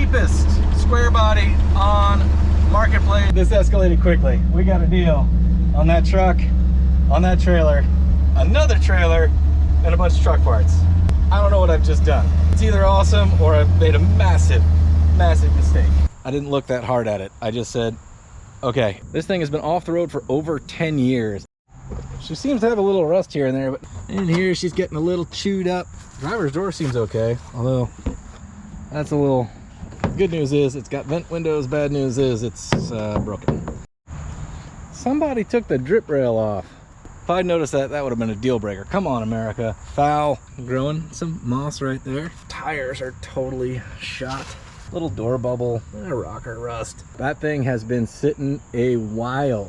cheapest square body on Marketplace. This escalated quickly. We got a deal on that truck, on that trailer, another trailer, and a bunch of truck parts. I don't know what I've just done. It's either awesome or I've made a massive mistake. I didn't look that hard at it. I just said, okay, this thing has been off the road for over 10 years. She seems to have a little rust here and there, but in here she's getting a little chewed up. Driver's door seems okay, although that's a little... Good news is it's got vent windows. Bad news is it's broken. Somebody took the drip rail off. If I'd noticed that, that would have been a deal breaker. Come on, America. Foul. Growing some moss right there. Tires are totally shot. Little door bubble, rocker rust. That thing has been sitting a while.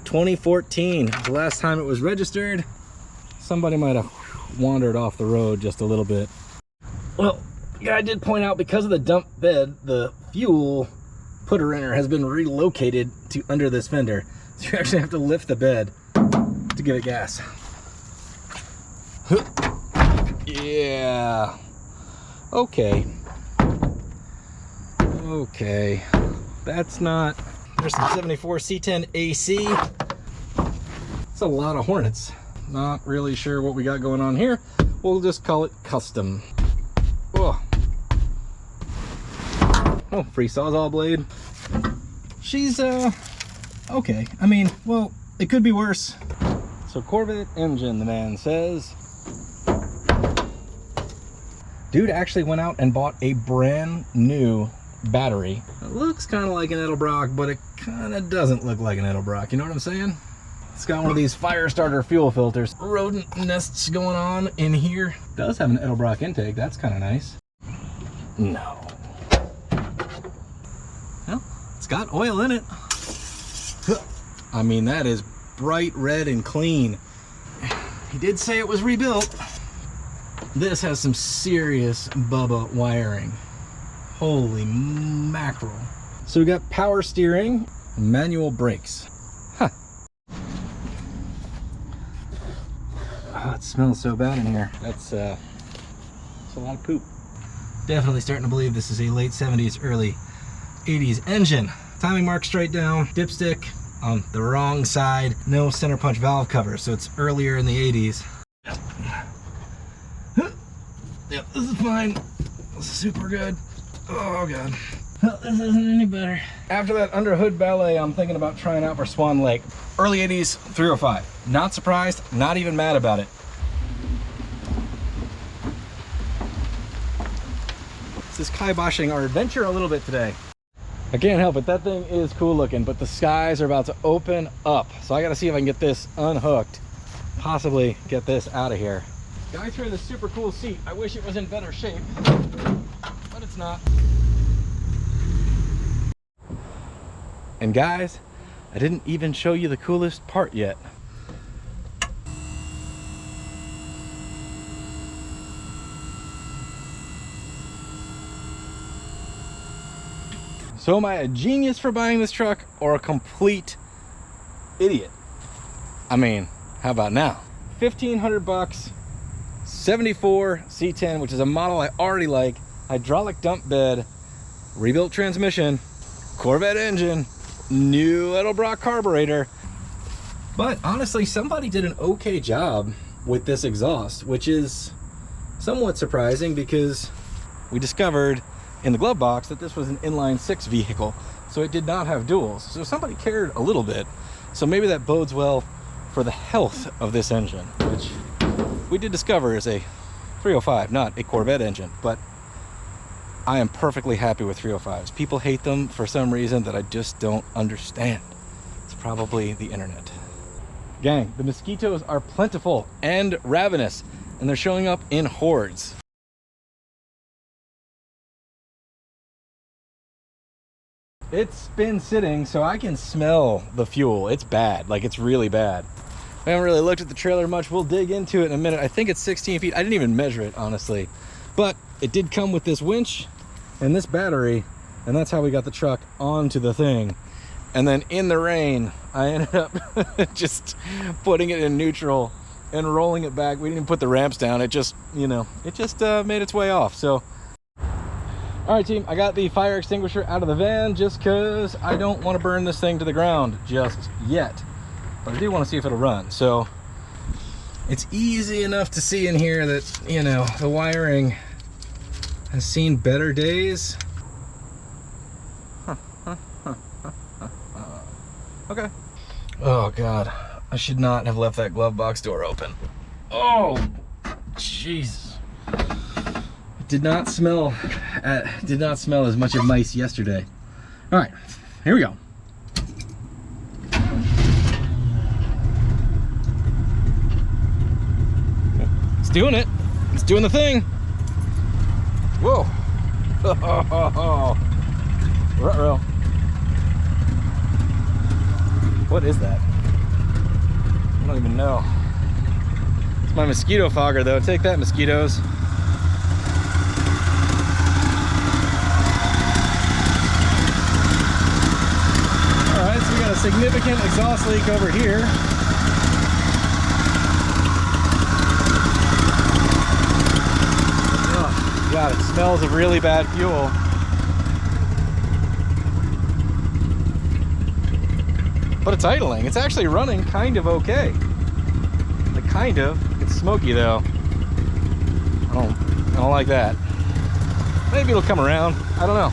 2014, the last time it was registered. Somebody might have wandered off the road just a little bit. Well, yeah, I did point out, because of the dump bed, the fuel putter inner has been relocated to under this fender. So you actually have to lift the bed to give it gas. Yeah. Okay. Okay. That's not... There's some 74 C10 AC. It's a lot of Hornets. Not really sure what we got going on here. We'll just call it custom. Oh, oh, free Sawzall blade. She's okay. I mean, well, it could be worse. So Corvette engine, the man says. Dude actually went out and bought a brand new battery. It looks kind of like an Edelbrock, but it kind of doesn't look like an Edelbrock. You know what I'm saying? It's got one of these fire starter fuel filters. Rodent nests going on in here. It does have an Edelbrock intake. That's kind of nice. No. Well, it's got oil in it. I mean, that is bright red and clean. He did say it was rebuilt. This has some serious Bubba wiring. Holy mackerel. So we got power steering, manual brakes. Huh. Oh, it smells so bad in here. That's a lot of poop. Definitely starting to believe this is a late 70s, early 80s engine. Timing mark straight down, dipstick on the wrong side, no center punch valve cover, so it's earlier in the 80s. Yep, this is fine. This is super good. Oh god. Well, this isn't any better. After that under hood ballet, I'm thinking about trying out for Swan Lake. Early 80s 305. Not surprised, not even mad about it. This is kiboshing our adventure a little bit today. I can't help it, that thing is cool looking, but the skies are about to open up. So I gotta see if I can get this unhooked. Possibly get this out of here. Guy threw this super cool seat. I wish it was in better shape, but it's not. And guys, I didn't even show you the coolest part yet. So am I a genius for buying this truck or a complete idiot? I mean, how about now? 1,500 bucks, 74 C10, which is a model I already like, hydraulic dump bed, rebuilt transmission, Corvette engine, new Edelbrock carburetor. But honestly, somebody did an okay job with this exhaust, which is somewhat surprising because we discovered in the glove box that this was an inline 6 vehicle, so it did not have duals. So somebody cared a little bit. So maybe that bodes well for the health of this engine, which we did discover is a 305, not a Corvette engine. But I am perfectly happy with 305s. People hate them for some reason that I just don't understand. It's probably the internet. Gang, the mosquitoes are plentiful and ravenous, and they're showing up in hordes. It's been sitting, so I can smell the fuel. It's bad, like it's really bad. I haven't really looked at the trailer much. We'll dig into it in a minute. I think it's 16 feet. I didn't even measure it, honestly. But it did come with this winch and this battery, and that's how we got the truck onto the thing. And then in the rain, I ended up just putting it in neutral and rolling it back. We didn't even put the ramps down. It just, you know, it just made its way off. So, all All right, team, I got the fire extinguisher out of the van just because I don't want to burn this thing to the ground just yet. But I do want to see if it'll run. So it's easy enough to see in here that, you know, the wiring has seen better days. Okay. Oh God, I should not have left that glove box door open. Oh, jeez. It did not smell as much of mice yesterday. All right, here we go. It's doing it. It's doing the thing. Whoa. Ruh-roh. What is that? I don't even know. It's my mosquito fogger though. Take that, mosquitoes. All right, so we got a significant exhaust leak over here. Oh God, it smells of really bad fuel. But it's idling. It's actually running kind of okay. Like kind of. It's smoky though. I don't like that. Maybe it'll come around. I don't know.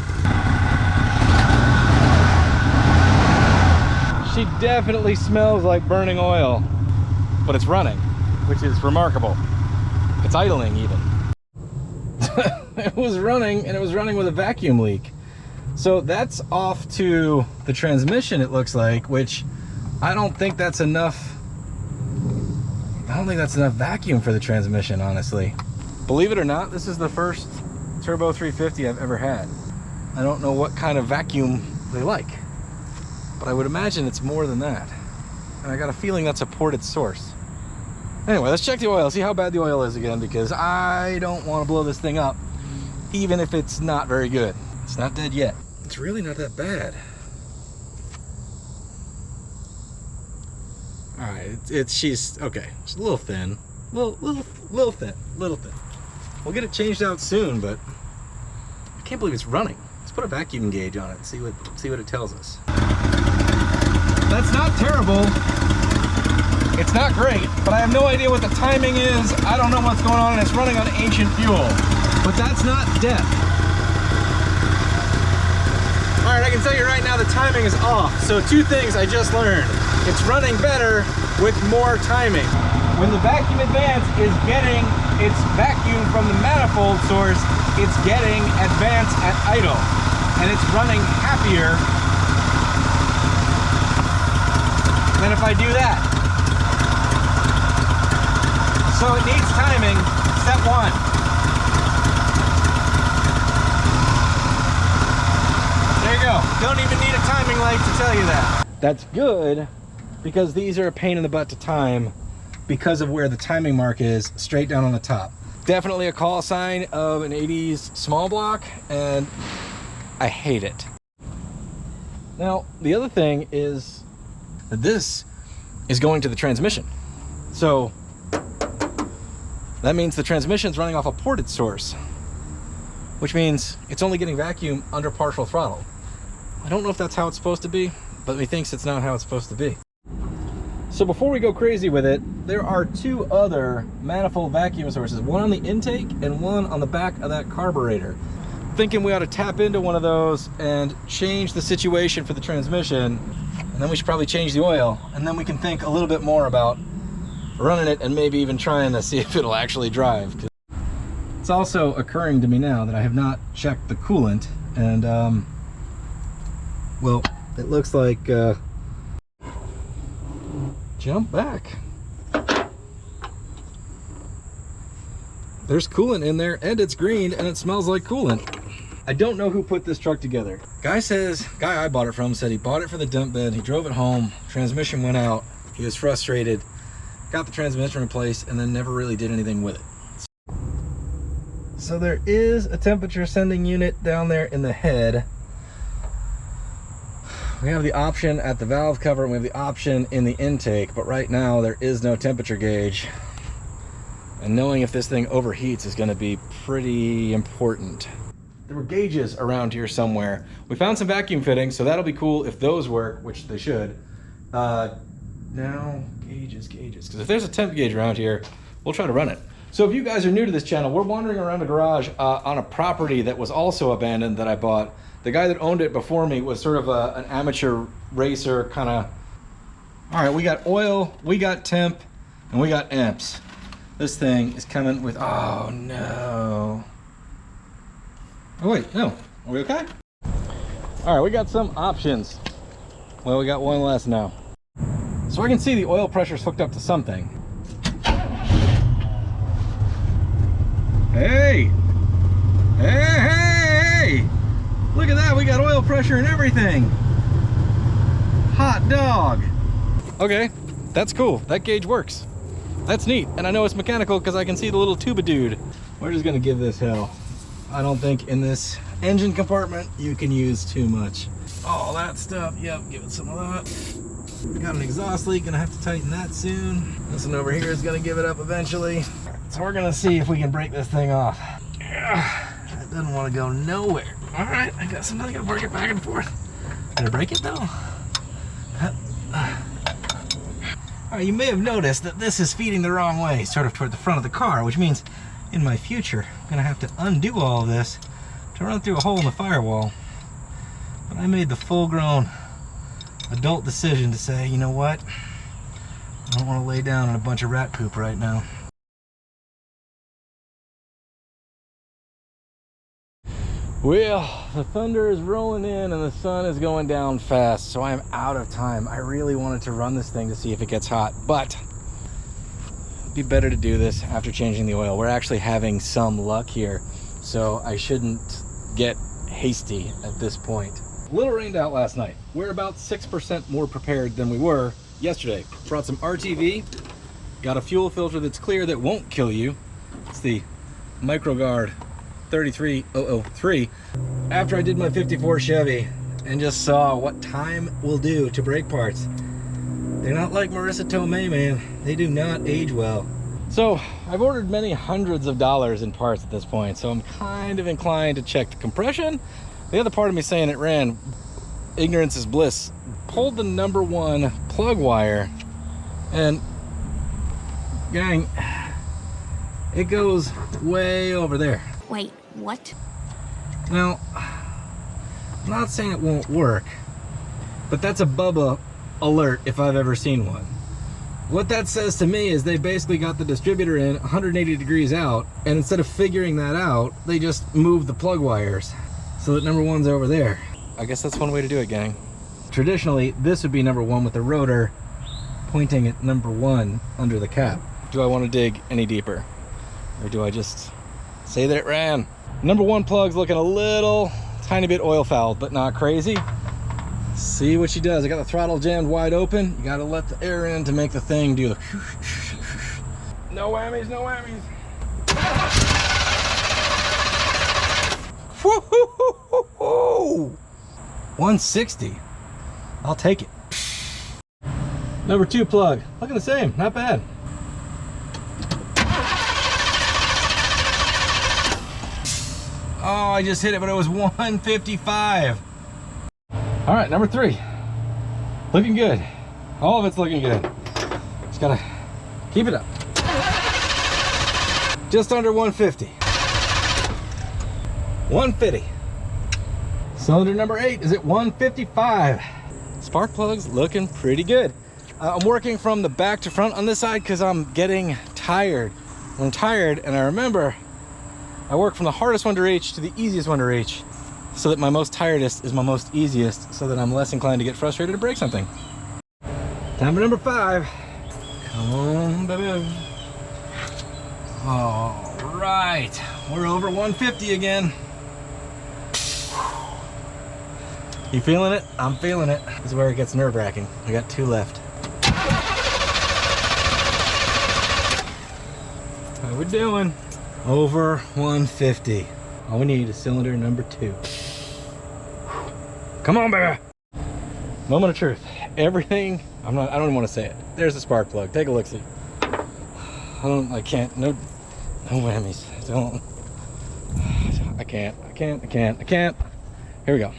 She definitely smells like burning oil, but it's running, which is remarkable. It's idling even. It was running, and it was running with a vacuum leak. So that's off to the transmission, it looks like, which I don't think that's enough. I don't think that's enough vacuum for the transmission, honestly. Believe it or not, this is the first turbo 350 I've ever had. I don't know what kind of vacuum they like, but I would imagine it's more than that. And I got a feeling that's a ported source. Anyway, let's check the oil, see how bad the oil is again, because I don't want to blow this thing up, even if it's not very good. It's not dead yet. It's really not that bad. All right, she's okay. She's a little thin, little thin. We'll get it changed out soon, but I can't believe it's running. Let's put a vacuum gauge on it and see what it tells us. That's not terrible. It's not great, but I have no idea what the timing is. I don't know what's going on, and it's running on ancient fuel. But that's not death. All right, I can tell you right now the timing is off. So two things I just learned. It's running better with more timing. When the vacuum advance is getting its vacuum from the manifold source, it's getting advance at idle. And it's running happier than if I do that. So it needs timing, step one. There you go. Don't even need a timing light to tell you that. That's good, because these are a pain in the butt to time because of where the timing mark is, straight down on the top. Definitely a call sign of an 80s small block, and I hate it. Now, the other thing is that this is going to the transmission. So that means the transmission's running off a ported source, which means it's only getting vacuum under partial throttle. I don't know if that's how it's supposed to be, but methinks it's not how it's supposed to be. So before we go crazy with it, there are two other manifold vacuum sources, one on the intake and one on the back of that carburetor. Thinking we ought to tap into one of those and change the situation for the transmission, and then we should probably change the oil, and then we can think a little bit more about running it and maybe even trying to see if it'll actually drive. It's also occurring to me now that I have not checked the coolant, and well, it looks like jump back. There's coolant in there, and it's green, and it smells like coolant. I don't know who put this truck together. Guy I bought it from said he bought it for the dump bed. He drove it home, transmission went out. He was frustrated, got the transmission replaced, and then never really did anything with it. So there is a temperature sending unit down there in the head. We have the option at the valve cover, and we have the option in the intake, but right now there is no temperature gauge. And knowing if this thing overheats is going to be pretty important. there were gauges around here somewhere. We found some vacuum fittings, so that'll be cool if those work, which they should. Now, gauges, because if there's a temp gauge around here, we'll try to run it. So if you guys are new to this channel, we're wandering around a garage on a property that was also abandoned that I bought. The guy that owned it before me was sort of an amateur racer kind of. All right, we got oil, we got temp, and we got amps. This thing is coming with, oh no. Oh wait, no, are we okay? All right, we got some options. Well, we got one less now. So I can see the oil pressure's hooked up to something. Hey! Hey! Look at that, we got oil pressure and everything. Hot dog. Okay, that's cool. That gauge works. That's neat. And I know it's mechanical because I can see the little tuba dude. We're just gonna give this hell. I don't think in this engine compartment you can use too much. All that stuff, yep, give it some of that. We got an exhaust leak, gonna have to tighten that soon. This one over here is gonna give it up eventually. So we're gonna see if we can break this thing off. That doesn't wanna go nowhere. All right, I got something, I gotta work it back and forth. Did I break it though? All right, you may have noticed that this is feeding the wrong way, sort of toward the front of the car, which means in my future, I'm gonna have to undo all of this to run through a hole in the firewall. But I made the full-grown adult decision to say, you know what? I don't want to lay down in a bunch of rat poop right now. Well, the thunder is rolling in and the sun is going down fast, so I am out of time. I really wanted to run this thing to see if it gets hot, but it'd be better to do this after changing the oil. We're actually having some luck here, so I shouldn't get hasty at this point. A little rained out last night. We're about 6% more prepared than we were yesterday. Brought some RTV, got a fuel filter that's clear that won't kill you. It's the MicroGuard 33003. After I did my 54 Chevy and just saw what time will do to brake parts, they're not like Marissa Tomei, man. They do not age well. So I've ordered many hundreds of dollars in parts at this point, so I'm kind of inclined to check the compression. The other part of me saying it ran, ignorance is bliss, pulled the #1 plug wire, and gang, it goes way over there. Wait, what? Now, I'm not saying it won't work, but that's a Bubba alert if I've ever seen one. What that says to me is they basically got the distributor in 180 degrees out, and instead of figuring that out, they just moved the plug wires so that #1's over there. I guess that's one way to do it, gang. Traditionally, this would be #1 with the rotor pointing at #1 under the cap. Do I want to dig any deeper? Or do I just say that it ran? #1 plug's looking a little tiny bit oil fouled, but not crazy. See what she does. I got the throttle jammed wide open. You gotta let the air in to make the thing do the no whammies, no whammies. 160. I'll take it. #2 plug. Looking the same, not bad. Oh, I just hit it, but it was 155. All right, #3. Looking good. All of it's looking good. Just gotta keep it up. Just under 150. 150. Cylinder #8 is at 155. Spark plug's looking pretty good. I'm working from the back to front on this side because I'm getting tired. I'm tired, and I remember I work from the hardest one to reach to the easiest one to reach, so that my most tiredest is my most easiest, so that I'm less inclined to get frustrated to break something. Time for #5. Come on, baby. All right, we're over 150 again. You feeling it? I'm feeling it. This is where it gets nerve-wracking. I got 2 left. How we doing? Over 150. All we need is cylinder #2. Come on, baby. Moment of truth. Everything, I don't even want to say it. There's the spark plug. Take a look-see. I can't, no whammies. I can't. Here we go.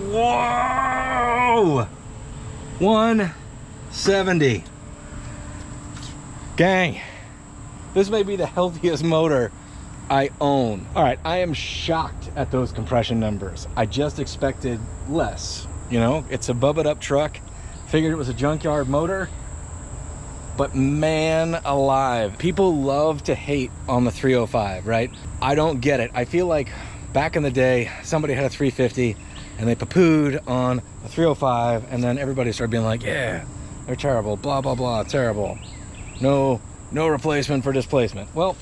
Whoa! 170. Gang, this may be the healthiest motor I own. All right, I am shocked at those compression numbers. I just expected less. You know, it's a bubba up truck. Figured it was a junkyard motor. But man alive, people love to hate on the 305, right? I don't get it. I feel like back in the day, somebody had a 350 and they poo-pooed on a 305, and then everybody started being like, yeah, they're terrible, blah, blah, blah, terrible. No replacement for displacement. Well,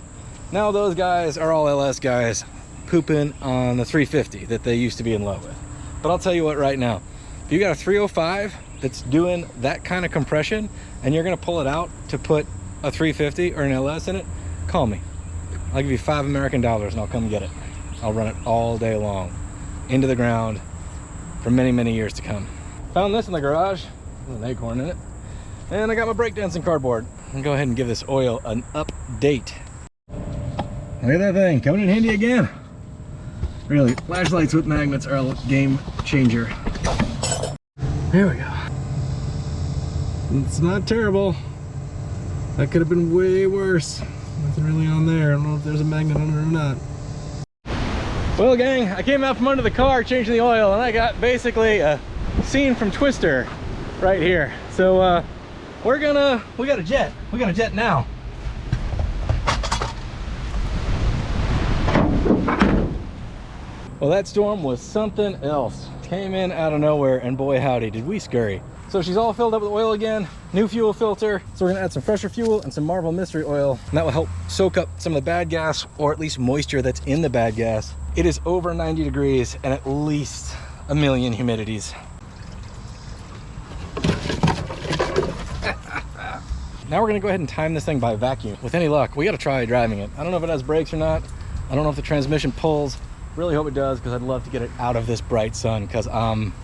now those guys are all LS guys pooping on the 350 that they used to be in love with. But I'll tell you what right now, if you got a 305 that's doing that kind of compression and you're gonna pull it out to put a 350 or an LS in it, call me. I'll give you $5 American and I'll come get it. I'll run it all day long, into the ground, for many, many years to come. Found this in the garage, with an acorn in it. And I got my brake dancing cardboard. I'm gonna go ahead and give this oil an update. Look at that thing, coming in handy again. Really, flashlights with magnets are a game changer. Here we go. It's not terrible. That could have been way worse. Nothing really on there. I don't know if there's a magnet on it or not. Well, gang, I came out from under the car changing the oil, and I got basically a scene from Twister right here. So we got a jet now. Well, that storm was something else. Came in out of nowhere, and boy howdy did we scurry. So she's all filled up with oil again, new fuel filter. So we're gonna add some fresher fuel and some Marvel mystery oil, and that will help soak up some of the bad gas, or at least moisture that's in the bad gas. It is over 90 degrees and at least a million humidities. Now we're gonna go ahead and time this thing by vacuum. With any luck, we gotta try driving it. I don't know if it has brakes or not. I don't know if the transmission pulls. Really hope it does, because I'd love to get it out of this bright sun, because I'm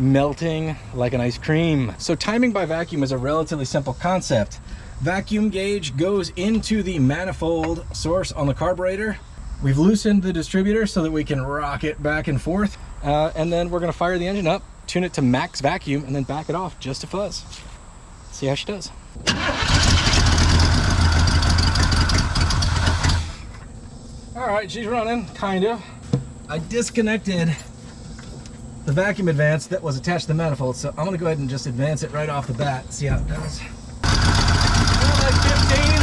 melting like an ice cream. So timing by vacuum is a relatively simple concept. Vacuum gauge goes into the manifold source on the carburetor. We've loosened the distributor so that we can rock it back and forth. And then we're gonna fire the engine up, tune it to max vacuum, and then back it off just a fuzz. See how she does. All right, she's running, kind of. I disconnected the vacuum advance that was attached to the manifold, so I'm gonna go ahead and just advance it right off the bat, see how it does. Like 15.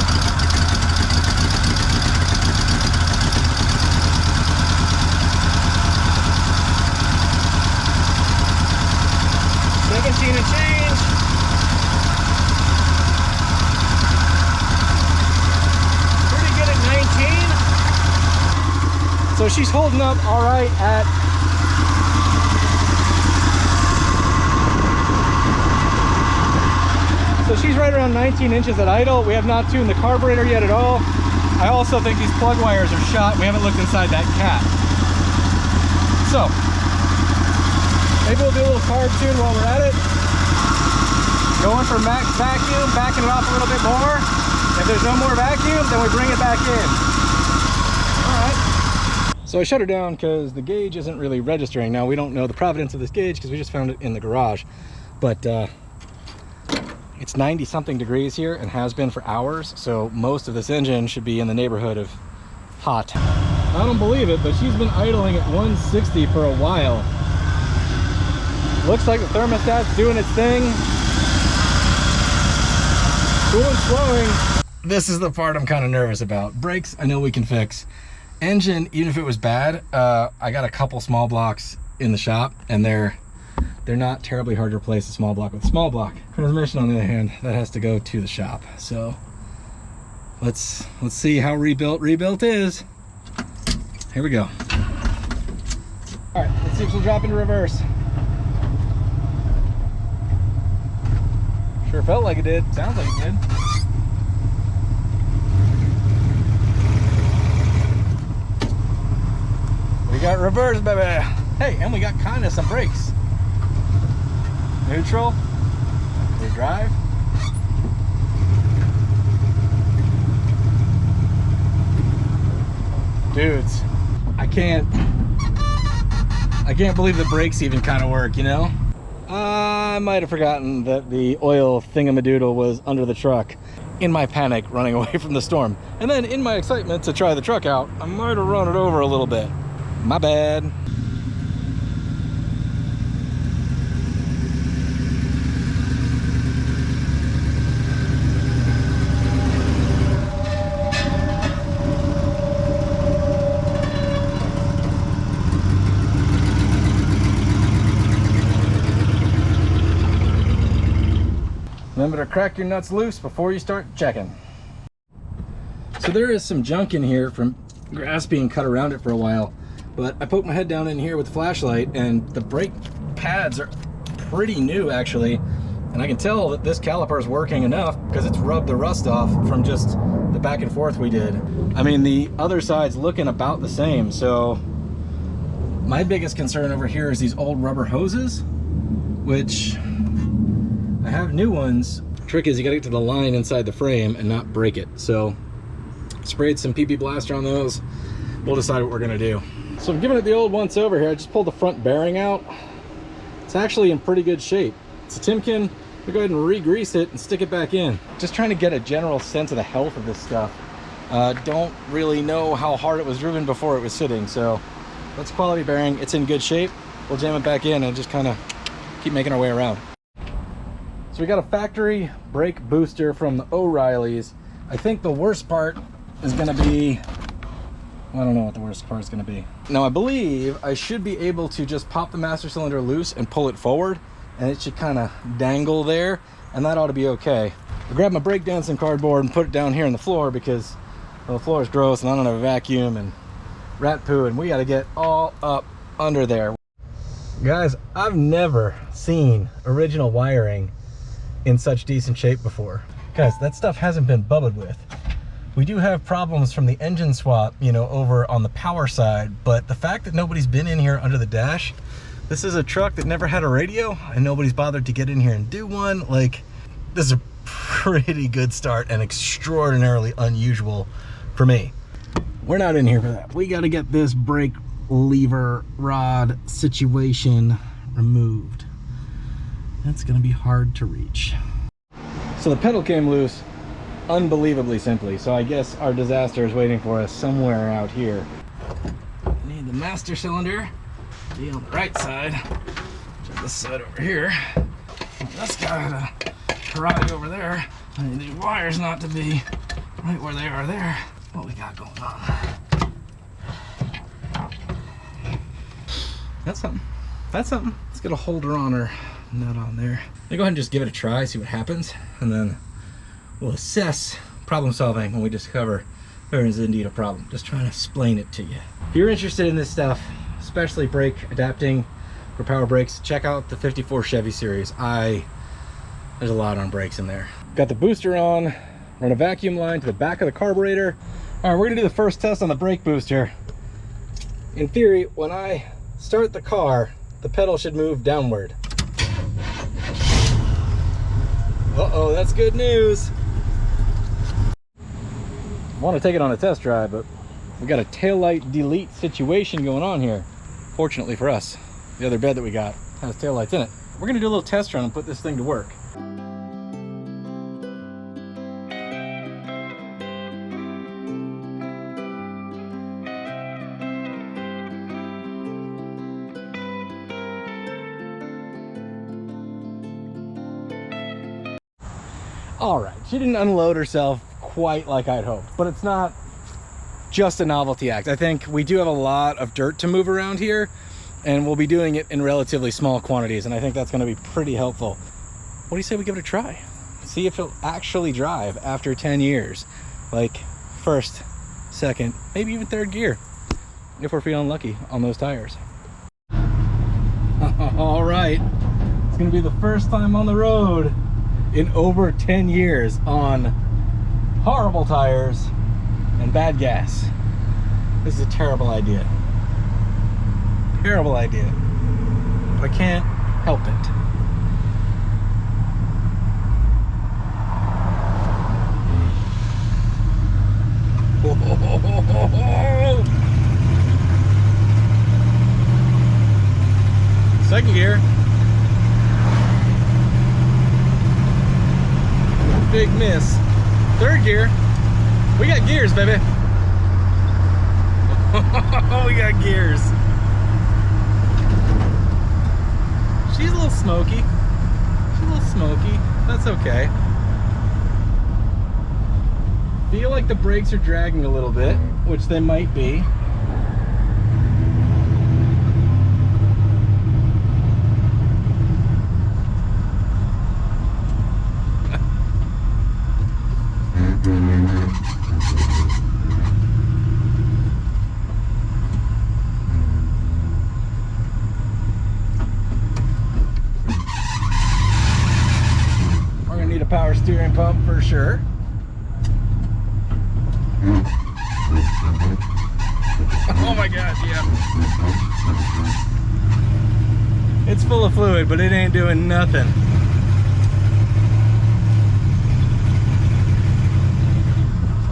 And change. Pretty good at 19. So she's holding up all right at she's right around 19 inches at idle. We have not tuned the carburetor yet at all. I also think these plug wires are shot. We haven't looked inside that cap. So maybe we'll do a little carb tune while we're at it. Going for max vacuum, backing it off a little bit more. If there's no more vacuum, then we bring it back in. All right. So I shut her down because the gauge isn't really registering. Now, we don't know the provenance of this gauge because we just found it in the garage. But it's 90 something degrees here and has been for hours. So most of this engine should be in the neighborhood of hot. I don't believe it, but she's been idling at 160 for a while. Looks like the thermostat's doing its thing. Cool slowing. This is the part I'm kind of nervous about. Brakes, I know we can fix. Engine, even if it was bad, I got a couple small blocks in the shop, and they're not terribly hard to replace a small block with a small block. Transmission, on the other hand, that has to go to the shop. So let's see how rebuilt is. Here we go. All right, let's see if she'll drop into reverse. Sure felt like it did. Sounds like it did. What do We got reverse, baby. Hey, and we got kind of some brakes. Neutral. We drive. Dudes, I can't believe the brakes even kind of work, you know? I might have forgotten that the oil thingamadoodle was under the truck in my panic running away from the storm. And then in my excitement to try the truck out, I might have run it over a little bit. My bad. Remember to crack your nuts loose before you start checking. So there is some junk in here from grass being cut around it for a while, but I poked my head down in here with the flashlight and the brake pads are pretty new actually. And I can tell that this caliper is working enough because it's rubbed the rust off from just the back and forth we did. I mean, the other side's looking about the same. So my biggest concern over here is these old rubber hoses, which I have new ones. Trick is you gotta get to the line inside the frame and not break it. So sprayed some PP Blaster on those. We'll decide what we're gonna do. So I'm giving it the old once over here. I just pulled the front bearing out. It's actually in pretty good shape. It's a Timken. We'll go ahead and re-grease it and stick it back in. Just trying to get a general sense of the health of this stuff. Don't really know how hard it was driven before it was sitting. So that's quality bearing. It's in good shape. We'll jam it back in and just kind of keep making our way around. So we got a factory brake booster from the O'Reilly's. I think the worst part is gonna be, I don't know what the worst part is gonna be. Now I believe I should be able to just pop the master cylinder loose and pull it forward, and it should kind of dangle there, and that ought to be okay. I grabbed my brake dancing cardboard and put it down here on the floor because, well, the floor is gross and I don't have a vacuum and rat poo, and we gotta get all up under there. Guys, I've never seen original wiring in such decent shape before. Guys, that stuff hasn't been bubbled with. We do have problems from the engine swap, you know, over on the power side, but the fact that nobody's been in here under the dash, this is a truck that never had a radio and nobody's bothered to get in here and do one. Like, this is a pretty good start and extraordinarily unusual for me. We're not in here for that. We got to get this brake lever rod situation removed. That's gonna be hard to reach. So the pedal came loose unbelievably simply. So I guess our disaster is waiting for us somewhere out here. Need the master cylinder to be on the right side. This side over here. This guy to ride over there. I need these wires not to be right where they are there. What we got going on? That's something. That's something. Let's get a holder on her. Nut on there. I'll go ahead and just give it a try, see what happens, and then we'll assess problem solving when we discover there is indeed a problem. Just trying to explain it to you. If you're interested in this stuff, especially brake adapting for power brakes, check out the 54 Chevy series. There's a lot on brakes in there. Got the booster on, run a vacuum line to the back of the carburetor. All right, we're gonna do the first test on the brake booster. In theory, when I start the car, the pedal should move downward. Uh-oh, that's good news. I want to take it on a test drive, but we got a taillight delete situation going on here. Fortunately for us, the other bed that we got has taillights in it. We're gonna do a little test run and put this thing to work. All right, she didn't unload herself quite like I'd hoped, but it's not just a novelty act. I think we do have a lot of dirt to move around here, and we'll be doing it in relatively small quantities, and I think that's gonna be pretty helpful. What do you say we give it a try? See if it'll actually drive after 10 years. Like first, second, maybe even third gear, if we're feeling lucky on those tires. All right, it's gonna be the first time on the road in over 10 years on horrible tires and bad gas. This is a terrible idea. terrible idea, but I can't help it. Second gear. Big miss. Third gear. We got gears, baby. We got gears. She's a little smoky. She's a little smoky. That's okay. Feel like the brakes are dragging a little bit, which they might be. We're gonna need a power steering pump for sure. Oh my God, yeah. It's full of fluid, but it ain't doing nothing.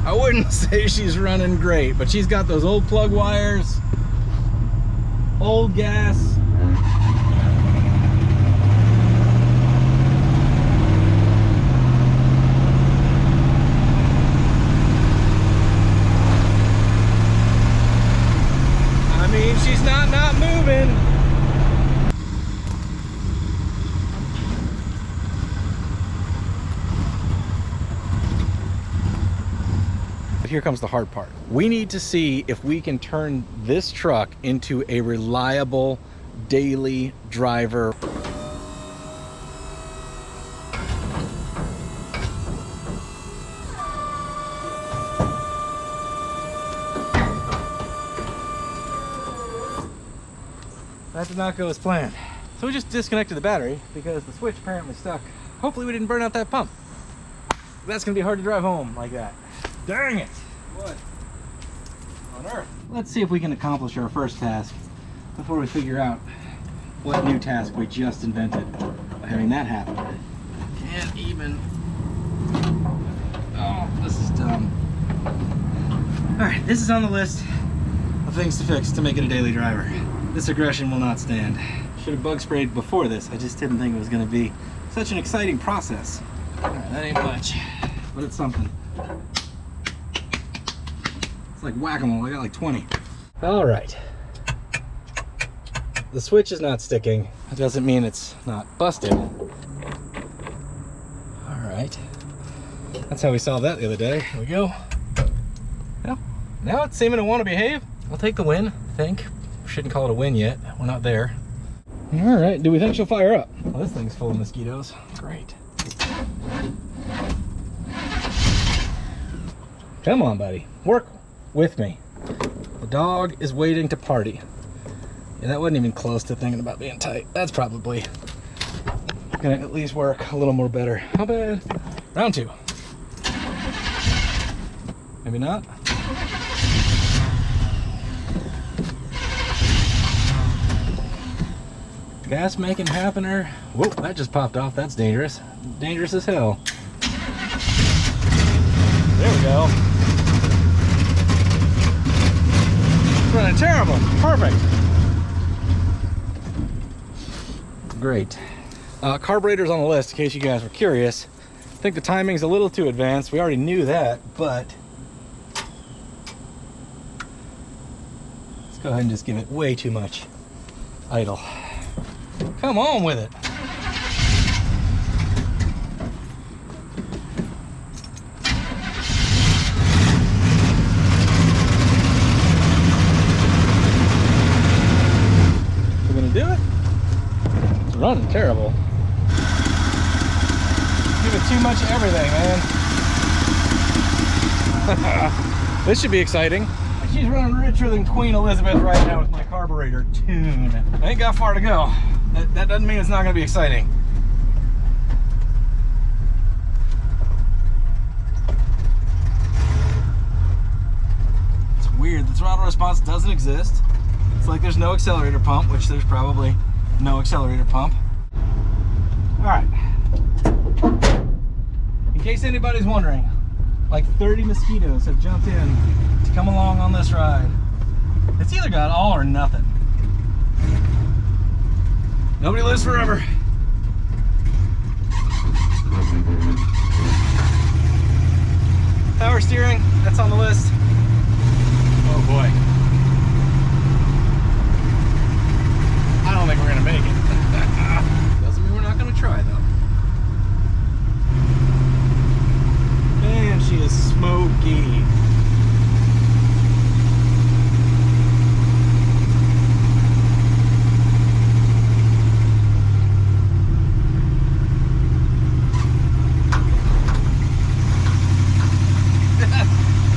I wouldn't say she's running great, but she's got those old plug wires, old gas. I mean, she's not moving. But here comes the hard part. We need to see if we can turn this truck into a reliable daily driver. That did not go as planned. So we just disconnected the battery because the switch apparently stuck. Hopefully we didn't burn out that pump. That's gonna be hard to drive home like that. Dang it! What on earth? Let's see if we can accomplish our first task before we figure out what new task we just invented by having that happen. Can't even. Oh, this is dumb. Alright, this is on the list of things to fix to make it a daily driver. This aggression will not stand. Should have bug sprayed before this. I just didn't think it was going to be such an exciting process. Alright, that ain't much, but it's something. It's like whack-a-mole. I got like 20. Alright. The switch is not sticking. That doesn't mean it's not busted. Alright. That's how we solved that the other day. Here we go. Well, now it's seeming to want to behave. I'll take the win, I think. Shouldn't call it a win yet. We're not there. All right, do we think she'll fire up? Well, this thing's full of mosquitoes. Great. Come on, buddy. Work with me. The dog is waiting to party. Yeah, that wasn't even close to thinking about being tight. That's probably gonna at least work a little more better. How bad? Round two. Maybe not. Gas making happener. Whoa, that just popped off. That's dangerous. Dangerous as hell. There we go. It's running terrible. Perfect. Great. Carburetor's on the list in case you guys were curious. I think the timing's a little too advanced. We already knew that, but let's go ahead and just give it way too much idle. Come on with it. We're gonna do it? It's running terrible. Give it too much of everything, man. This should be exciting. She's running richer than Queen Elizabeth right now with my carburetor tune. I ain't got far to go. That doesn't mean it's not going to be exciting. It's weird. The throttle response doesn't exist. It's like there's no accelerator pump, which there's probably no accelerator pump. All right. In case anybody's wondering, like 30 mosquitoes have jumped in to come along on this ride. It's either got all or nothing. Nobody lives forever. Power steering, that's on the list. Oh boy. I don't think we're gonna make it. Doesn't mean we're not gonna try though. Man, she is smoky.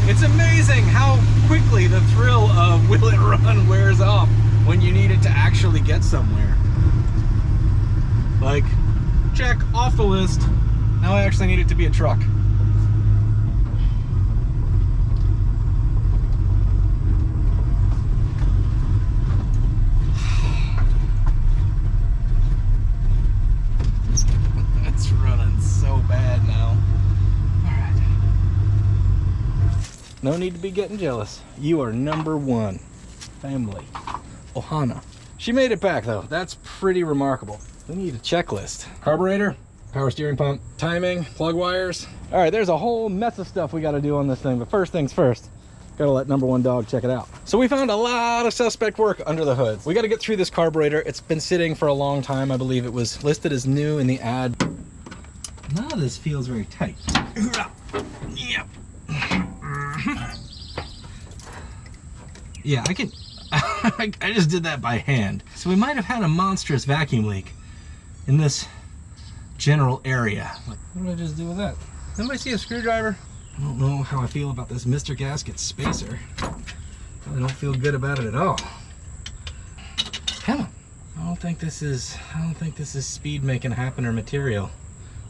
It's amazing how quickly the thrill of will it run wears off when you need it to actually get somewhere. Like, check off the list. Now I actually need it to be a truck. It's running so bad now. No need to be getting jealous. You are number one. Family. Ohana. She made it back though. That's pretty remarkable. We need a checklist. Carburetor, power steering pump, timing, plug wires. All right, there's a whole mess of stuff we got to do on this thing, but first things first, gotta let number one dog check it out. So we found a lot of suspect work under the hood. We got to get through this carburetor. It's been sitting for a long time. I believe it was listed as new in the ad. None of this feels very tight. Yep. Yeah, I can. I just did that by hand. So we might have had a monstrous vacuum leak in this general area. Like, what did I just do with that? Anybody see a screwdriver? I don't know how I feel about this Mr. Gasket spacer. I don't feel good about it at all. Come on. I don't think this is speed making happener material.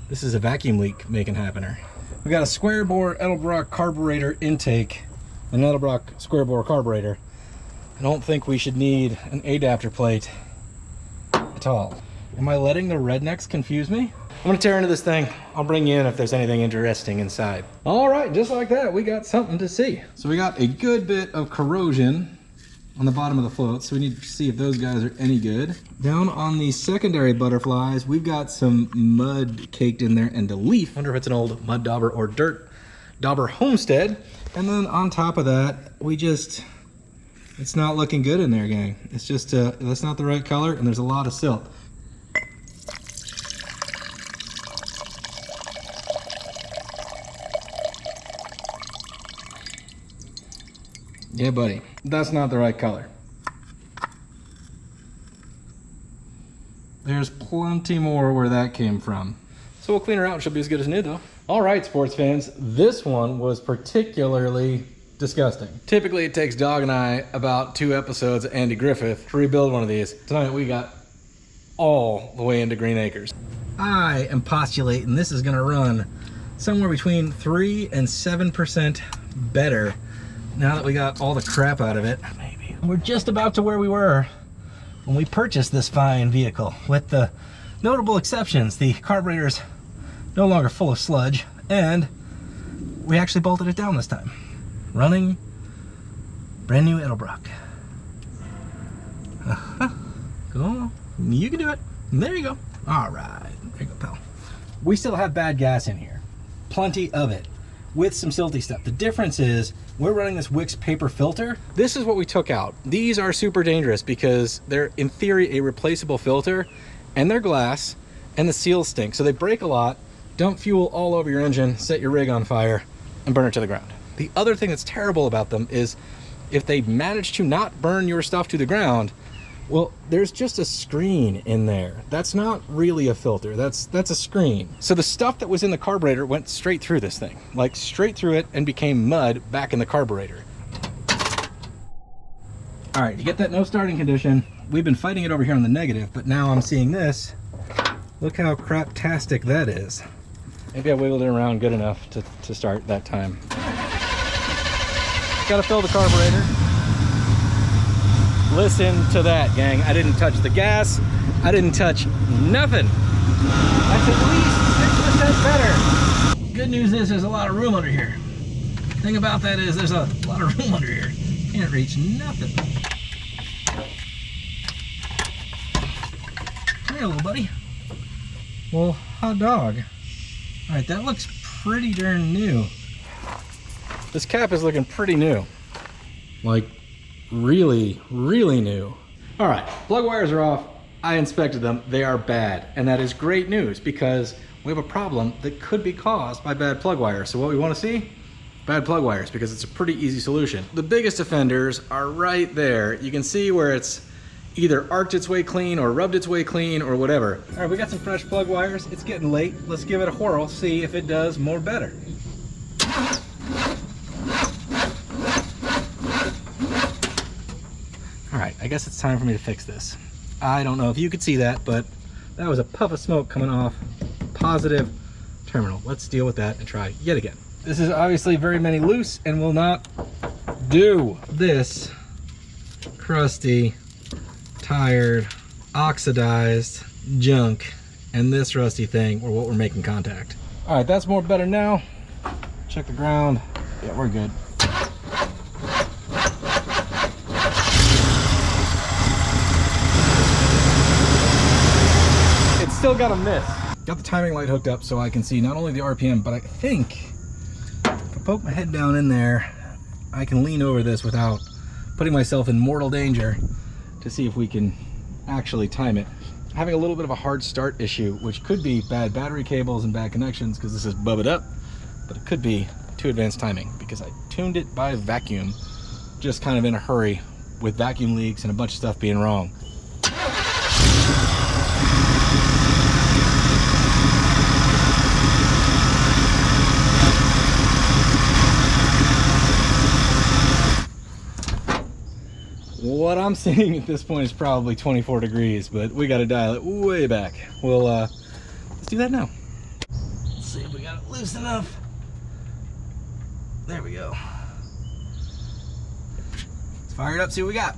This is a vacuum leak making happener. We got a square bore Edelbrock carburetor intake, an Edelbrock square bore carburetor. I don't think we should need an adapter plate at all. Am I letting the rednecks confuse me? I'm gonna tear into this thing. I'll bring you in if there's anything interesting inside. All right, just like that, we got something to see. So we got a good bit of corrosion on the bottom of the float, so we need to see if those guys are any good. Down on the secondary butterflies, we've got some mud caked in there and a leaf. I wonder if it's an old mud dauber or dirt dauber homestead. And then on top of that, it's not looking good in there, gang. It's just, that's not the right color, and there's a lot of silt. Yeah, buddy, that's not the right color. There's plenty more where that came from. So we'll clean her out and she'll be as good as new though. All right, sports fans, this one was particularly disgusting. Typically it takes Dog and I about 2 episodes of Andy Griffith to rebuild one of these. Tonight we got all the way into Green Acres. I am postulating this is gonna run somewhere between 3 and 7% better now that we got all the crap out of it. Maybe. We're just about to where we were when we purchased this fine vehicle, with the notable exceptions. The carburetor's no longer full of sludge, and we actually bolted it down this time. Running brand new Edelbrock. Go on. You can do it. There you go. All right. There you go, pal. We still have bad gas in here. Plenty of it. With some silty stuff. The difference is we're running this Wix paper filter. This is what we took out. These are super dangerous because they're in theory a replaceable filter, and they're glass, and the seals stink. So they break a lot, dump fuel all over your engine, set your rig on fire, and burn it to the ground. The other thing that's terrible about them is if they manage to not burn your stuff to the ground, well, there's just a screen in there. That's not really a filter, that's a screen. So the stuff that was in the carburetor went straight through this thing, like straight through it, and became mud back in the carburetor. All right, you get that no starting condition. We've been fighting it over here on the negative, but now I'm seeing this. Look how craptastic that is. Maybe I wiggled it around good enough to start that time. Gotta fill the carburetor. Listen to that, gang. I didn't touch the gas. I didn't touch nothing. That's at least 6% better. Good news is there's a lot of room under here. Thing about that is there's a lot of room under here. Can't reach nothing. Come here, little buddy. Well, hot dog. All right, that looks pretty darn new. This cap is looking pretty new. Like, really, really new. All right, plug wires are off. I inspected them. They are bad. And that is great news because we have a problem that could be caused by bad plug wires. So what we want to see? Bad plug wires, because it's a pretty easy solution. The biggest offenders are right there. You can see where it's either arced its way clean or rubbed its way clean or whatever. All right, we got some fresh plug wires. It's getting late. Let's give it a whirl, see if it does more better. All right, I guess it's time for me to fix this. I don't know if you could see that, but that was a puff of smoke coming off positive terminal. Let's deal with that and try yet again. This is obviously very many loose and will not do. This crusty, tired, oxidized junk and this rusty thing are what we're making contact. All right, that's more better now. Check the ground. Yeah, we're good. It's still got a miss. Got the timing light hooked up so I can see not only the RPM, but I think if I poke my head down in there, I can lean over this without putting myself in mortal danger to see if we can actually time it. Having a little bit of a hard start issue, which could be bad battery cables and bad connections because this is bubbled up, but it could be too advanced timing because I tuned it by vacuum, just kind of in a hurry with vacuum leaks and a bunch of stuff being wrong. What I'm seeing at this point is probably 24 degrees, but we got to dial it way back. We'll let's do that now. Let's see if we got it loose enough. There we go. Let's fire it up, see what we got.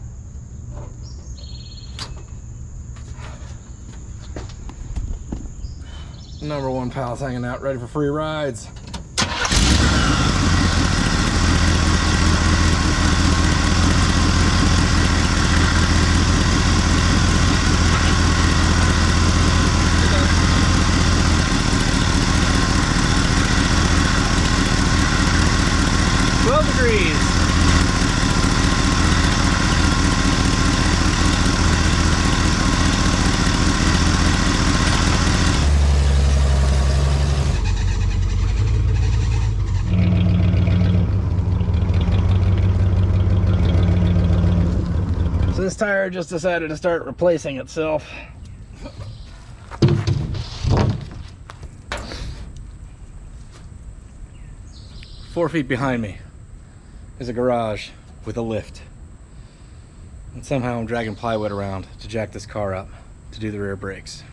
Number one pal's hanging out, ready for free rides. This tire just decided to start replacing itself. 4 feet behind me is a garage with a lift. And somehow I'm dragging plywood around to jack this car up to do the rear brakes.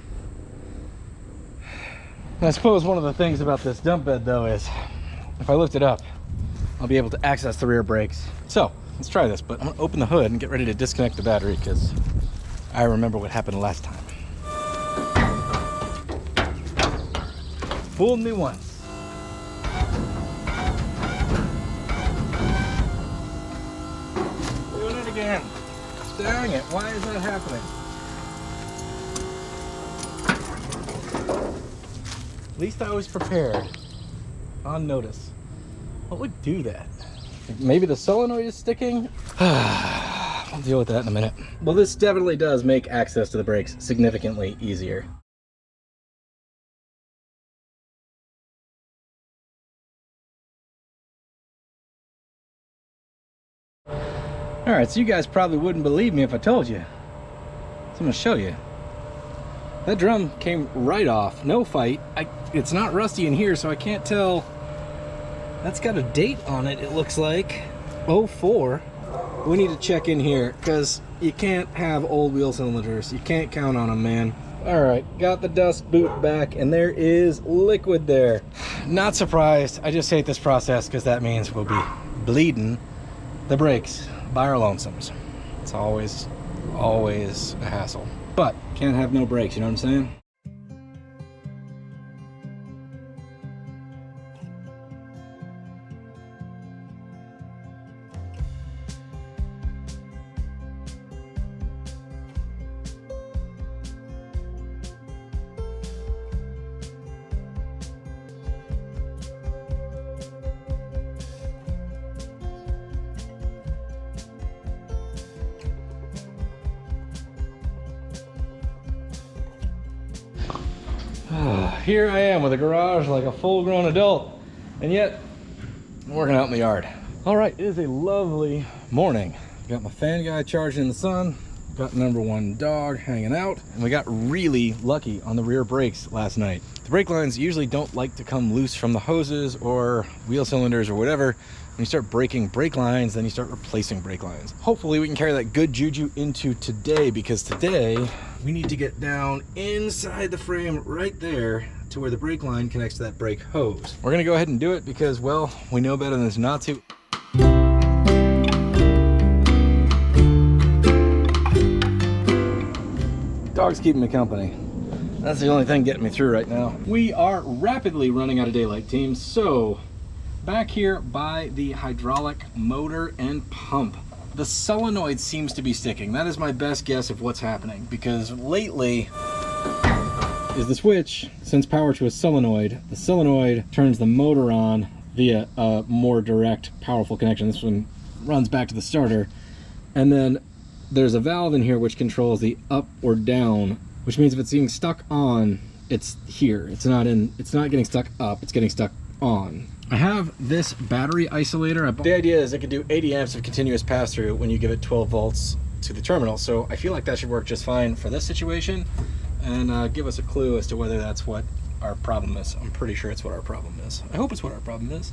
And I suppose one of the things about this dump bed though is if I lift it up, I'll be able to access the rear brakes. So let's try this, but I'm gonna open the hood and get ready to disconnect the battery because I remember what happened last time. Fooled me once. Doing it again. Dang it, why is that happening? At least I was prepared. On notice. What would do that? Maybe the solenoid is sticking? I'll deal with that in a minute. Well, this definitely does make access to the brakes significantly easier. Alright, so you guys probably wouldn't believe me if I told you. So I'm gonna show you. That drum came right off, no fight. It's not rusty in here, so I can't tell. That's got a date on it, it looks like. 04. We need to check in here, because you can't have old wheel cylinders. You can't count on them, man. Alright, got the dust boot back, and there is liquid there. Not surprised. I just hate this process, because that means we'll be bleeding the brakes by our lonesomes. It's always a hassle. But can't have no brakes, you know what I'm saying? Here I am with a garage like a full-grown adult, and yet I'm working out in the yard. All right, it is a lovely morning. Got my fan guy charging in the sun, got number one dog hanging out, and we got really lucky on the rear brakes last night. The brake lines usually don't like to come loose from the hoses or wheel cylinders or whatever. When you start breaking brake lines, then you start replacing brake lines. Hopefully we can carry that good juju into today, because today we need to get down inside the frame right there to where the brake line connects to that brake hose. We're gonna go ahead and do it because, well, we know better than not to. Dog's keeping me company. That's the only thing getting me through right now. We are rapidly running out of daylight, team, so back here by the hydraulic motor and pump, the solenoid seems to be sticking. That is my best guess of what's happening, because lately is the switch sends power to a solenoid. The solenoid turns the motor on via a more direct, powerful connection. This one runs back to the starter, and then there's a valve in here which controls the up or down, which means if it's being stuck on, it's here. It's not getting stuck up, it's getting stuck on. I have this battery isolator. The idea is it can do 80 amps of continuous pass-through when you give it 12 volts to the terminal. So I feel like that should work just fine for this situation, and give us a clue as to whether that's what our problem is. I'm pretty sure it's what our problem is. I hope it's what our problem is.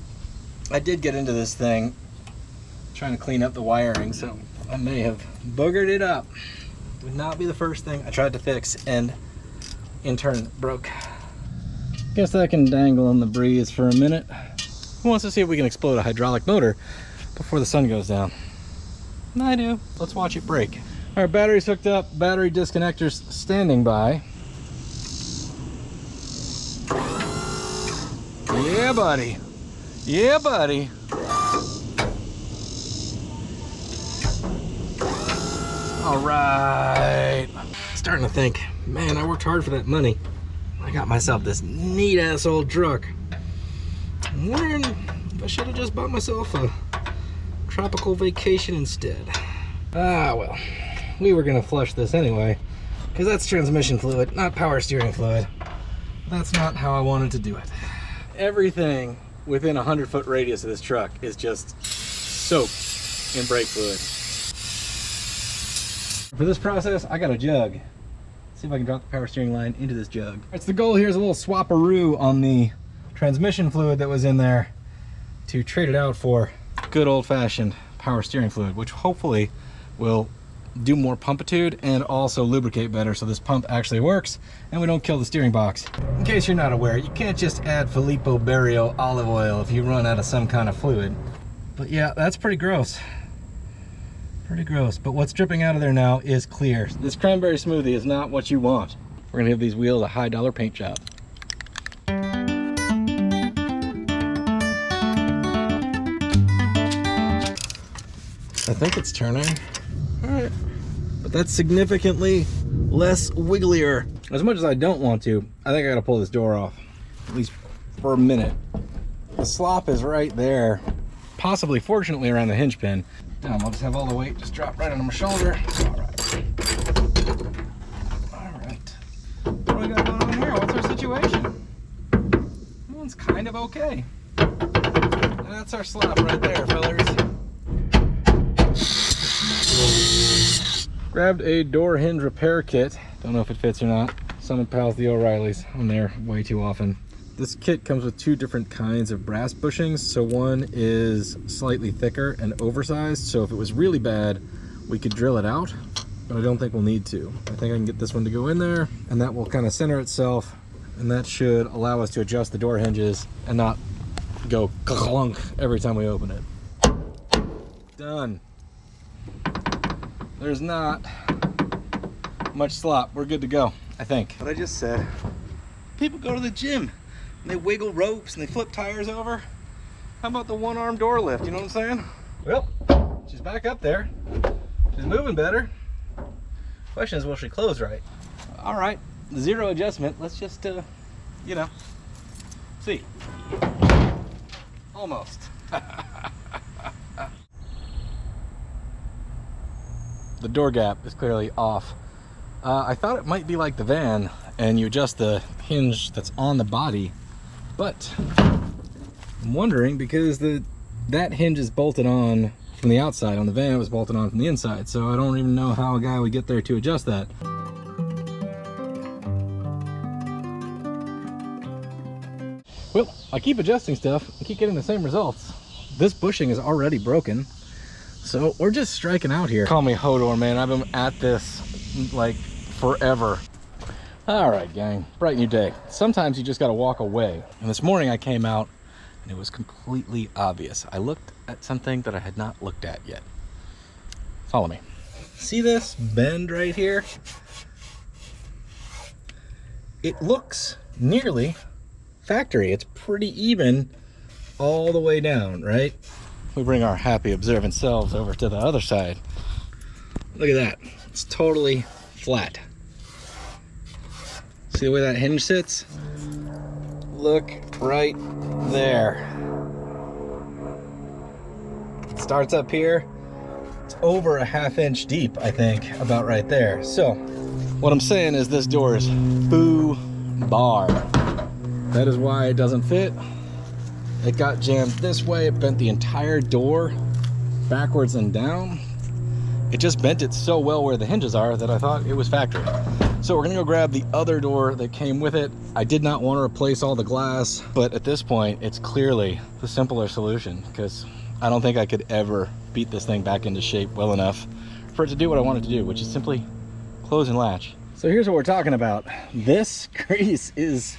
I did get into this thing trying to clean up the wiring, so I may have boogered it up. Would not be the first thing I tried to fix and in turn broke. Guess that can dangle in the breeze for a minute. Who wants to see if we can explode a hydraulic motor before the sun goes down? I do. Let's watch it break. All right, battery's hooked up, battery disconnectors standing by. Yeah, buddy. Yeah, buddy. All right. Starting to think, man, I worked hard for that money. I got myself this neat ass old truck. I'm wondering if I should have just bought myself a tropical vacation instead. Ah, well, we were gonna flush this anyway, because that's transmission fluid, not power steering fluid. That's not how I wanted to do it. Everything within a 100-foot radius of this truck is just soaked in brake fluid. For this process, I got a jug. See if I can drop the power steering line into this jug. It's the goal here is a little swap-a-roo on the transmission fluid that was in there to trade it out for good old-fashioned power steering fluid, which hopefully will do more pumpitude and also lubricate better, so this pump actually works and we don't kill the steering box. In case you're not aware, you can't just add Filippo Berrio olive oil if you run out of some kind of fluid. But yeah, that's pretty gross. Pretty gross, but what's dripping out of there now is clear. This cranberry smoothie is not what you want. We're gonna give these wheels a high-dollar paint job. I think it's turning. All right, but that's significantly less wigglier. As much as I don't want to, I think I gotta pull this door off, at least for a minute. The slop is right there, possibly fortunately around the hinge pin. I'll just have all the weight just drop right onto my shoulder. All right. All right. What do we got going on here? What's our situation? It's kind of okay. That's our slop right there, fellas. Grabbed a door hinge repair kit. Don't know if it fits or not. Some pals the O'Reillys. I'm there way too often. This kit comes with two different kinds of brass bushings. So one is slightly thicker and oversized, so if it was really bad, we could drill it out, but I don't think we'll need to. I think I can get this one to go in there, and that will kind of center itself, and that should allow us to adjust the door hinges and not go clunk every time we open it. Done. there's not much slop. We're good to go, I think. What I just said, people go to the gym and they wiggle ropes and they flip tires over. How about the one-arm door lift, you know what I'm saying? Well, she's back up there. She's moving better. Question is, will she close right? All right, zero adjustment. Let's just, you know, see. Almost. The door gap is clearly off. I thought it might be like the van and you adjust the hinge that's on the body, but I'm wondering because that hinge is bolted on from the outside. On the van it was bolted on from the inside, so I don't even know how a guy would get there to adjust that. Well, I keep adjusting stuff, I keep getting the same results. This bushing is already broken, so we're just striking out here. Call me Hodor, man. I've been at this like forever. All right, gang, brighten your day. Sometimes you just gotta walk away. And this morning I came out and it was completely obvious. I looked at something that I had not looked at yet. Follow me. See this bend right here? It looks nearly factory. It's pretty even all the way down, right? We bring our happy observant selves over to the other side. Look at that. It's totally flat. See the way that hinge sits? Look right there. It starts up here. It's over a ½ inch deep, I think, about right there. So what I'm saying is this door is foo bar. That is why it doesn't fit. It got jammed this way. It bent the entire door backwards and down. It just bent it so well where the hinges are that I thought it was factory. So we're gonna go grab the other door that came with it. I did not want to replace all the glass, but at this point, it's clearly the simpler solution because I don't think I could ever beat this thing back into shape well enough for it to do what I wanted to do, which is simply close and latch. So here's what we're talking about. This grease is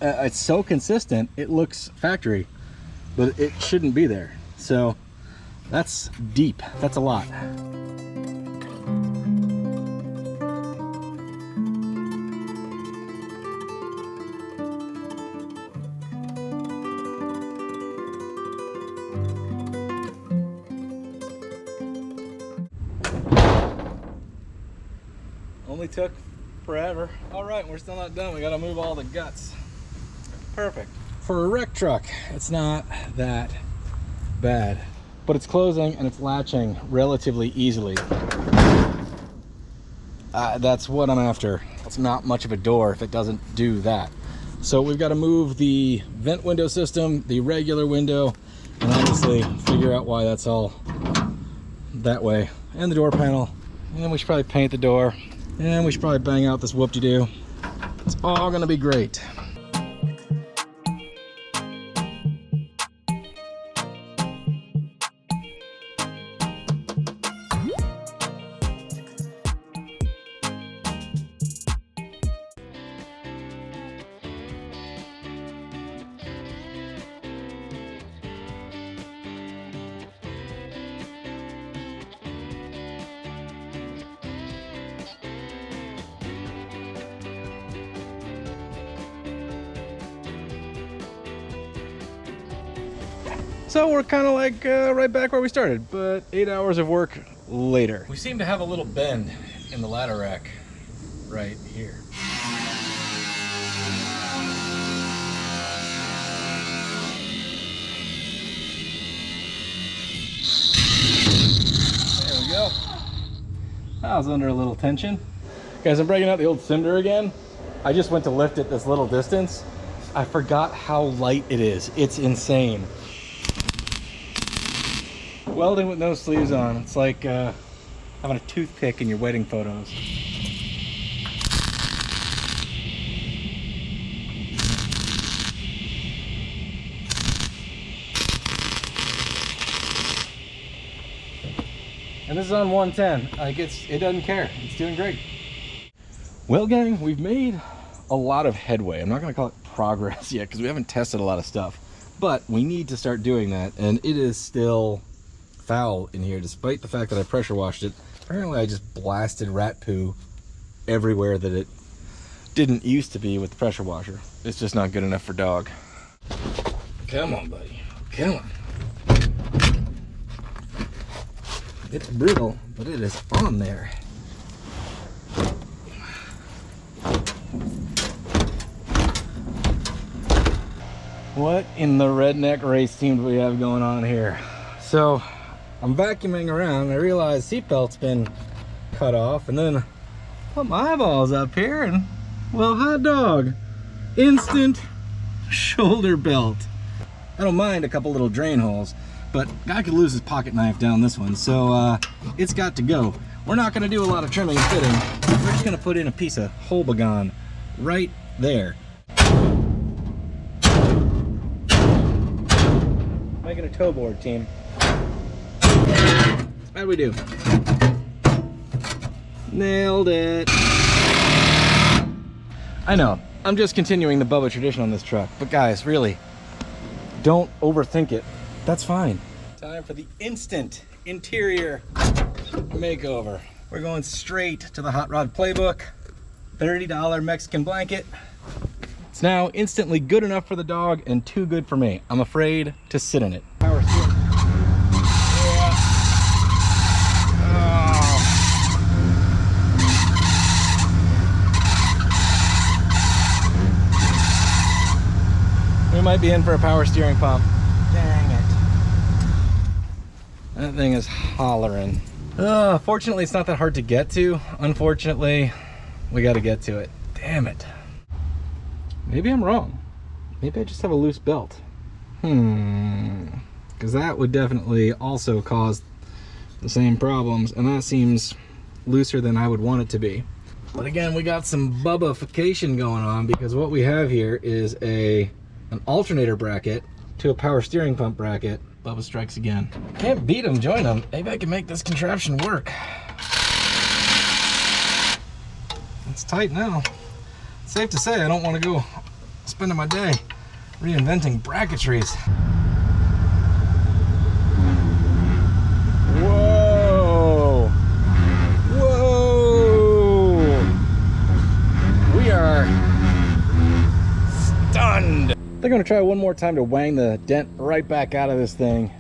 it's so consistent, it looks factory, but it shouldn't be there. So that's deep. That's a lot. Only took forever. All right, we're still not done. We got to move all the guts. Perfect. For a wreck truck, it's not that bad, but it's closing and it's latching relatively easily. That's what I'm after. It's not much of a door if it doesn't do that. So we've got to move the vent window system, the regular window, and obviously figure out why that's all that way, and the door panel. And then we should probably paint the door, and we should probably bang out this whoop-de-doo. It's all gonna be great. So we're kind of like right back where we started, but 8 hours of work later. We seem to have a little bend in the ladder rack right here. There we go. I was under a little tension. Guys, I'm breaking out the old simder again. I just went to lift it this little distance. I forgot how light it is. It's insane. Welding with no sleeves on. It's like having a toothpick in your wedding photos. And this is on 110. Like it doesn't care. It's doing great. Well, gang, we've made a lot of headway. I'm not gonna call it progress yet because we haven't tested a lot of stuff, but we need to start doing that. And it is still foul in here, despite the fact that I pressure washed it. Apparently I just blasted rat poo everywhere that it didn't used to be with the pressure washer. It's just not good enough for dog. Come on, buddy. Come on. It's brittle, but it is on there. What in the redneck race team do we have going on here? So I'm vacuuming around and I realize seatbelt's been cut off, and then put my eyeballs up here and, well, hot dog, instant shoulder belt. I don't mind a couple little drain holes, but guy could lose his pocket knife down this one, so it's got to go. We're not gonna do a lot of trimming and fitting. We're just gonna put in a piece of Hobogon right there. Making a toe board, team. How'd we do? Nailed it. I know, I'm just continuing the Bubba tradition on this truck, but guys, really, don't overthink it. That's fine. Time for the instant interior makeover. We're going straight to the Hot Rod Playbook. $30 Mexican blanket. It's now instantly good enough for the dog and too good for me. I'm afraid to sit in it. Power steering. Yeah. Oh. We might be in for a power steering pump. Dang it. That thing is hollering. Fortunately, it's not that hard to get to. Unfortunately, we got to get to it. Damn it. Maybe I'm wrong. Maybe I just have a loose belt. Because that would definitely also cause the same problems, and that seems looser than I would want it to be. But again, we got some Bubba-fication going on, because what we have here is an alternator bracket to a power steering pump bracket. Bubba strikes again. Can't beat him, join him. Maybe I can make this contraption work. It's tight now. Safe to say I don't want to go spending my day reinventing bracketries. Whoa! Whoa! We are stunned. They're gonna try one more time to wang the dent right back out of this thing.